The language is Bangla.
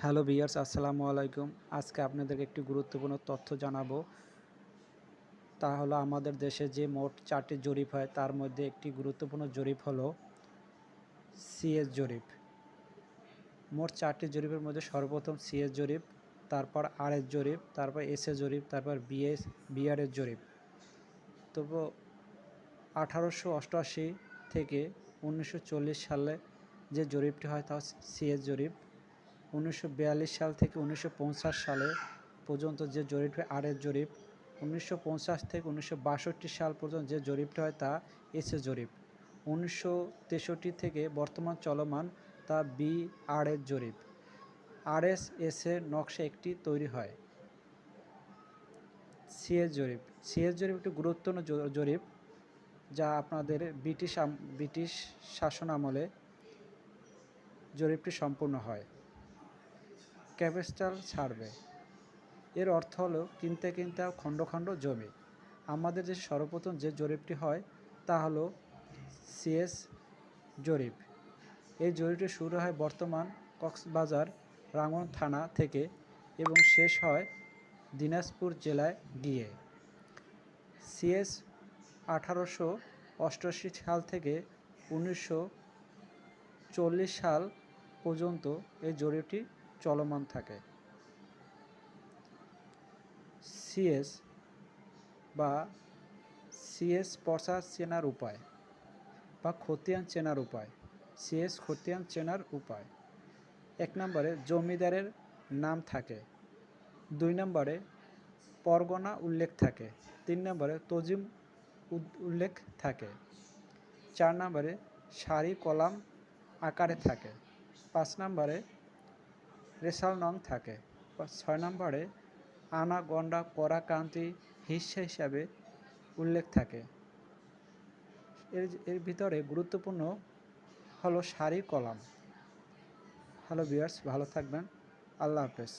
হ্যালো ভিউয়ার্স, আসসালামু আলাইকুম। আজকে আপনাদেরকে একটি গুরুত্বপূর্ণ তথ্য জানাবো। তা হলো আমাদের দেশে যে মোট 4টি জরিপ হয় তার মধ্যে একটি গুরুত্বপূর্ণ জরিপ হলো সিএস জরিপ। মোট 4টি জরিপের মধ্যে সর্বপ্রথম সিএস জরিপ, তারপর আরএস জরিপ, তারপর এসএ জরিপ, তারপর বিআরএস জরিপ। তবু 1888 থেকে 1940 সালে যে জরিপটি হয় তা সিএস জরিপ। 1942 সাল থেকে 1950 সালে পর্যন্ত যে জরিপটি আরএস জরিপ। 1950 থেকে 1962 সাল পর্যন্ত যে জরিপটি হয় তা এসএ জরিপ। 1963 থেকে বর্তমান চলমান তা বিআরএস জরিপ। আরএস এসএ নকশা একটি তৈরি হয়। সিএস জরিপ একটি গুরুত্বপূর্ণ জরিপ যা আপনাদের ব্রিটিশ শাসন আমলে জরিপটি সম্পূর্ণ হয়। ক্যাডাস্ট্রাল সার্ভে এর অর্থ হলো কিনতে খণ্ড খণ্ড জমি। আমাদের দেশে সর্বপ্রথম যে জরিপটি হয় তা হলো সিএস জরিপ। এই জরিপটি শুরু হয় বর্তমান কক্সবাজার রাঙ্গুন থানা থেকে এবং শেষ হয় দিনাজপুর জেলায় গিয়ে। সিএস 1888 সাল থেকে 1940 সাল পর্যন্ত এই জরিপটি চলমান থাকে। সিএস বা সিএস পর্চা চেনার উপায় বা খতিয়ান চেনার উপায়। সিএস খতিয়ান চেনার উপায়: 1 নম্বরে জমিদারের নাম থাকে, 2 নম্বরে পরগনা উল্লেখ থাকে, 3 নম্বরে তজিম উল্লেখ থাকে, 4 নম্বরে সারি কলাম আকারে থাকে, 5 নম্বরে রেশাল নং থাকে, 6 নম্বরে আনা গন্ডা করা কান্তি হিস্সা হিসাবে উল্লেখ থাকে। এর ভিতরে গুরুত্বপূর্ণ হলো সারি কলাম। হ্যালো ভিউয়ার্স, ভালো থাকবেন। আল্লাহ হাফেজ।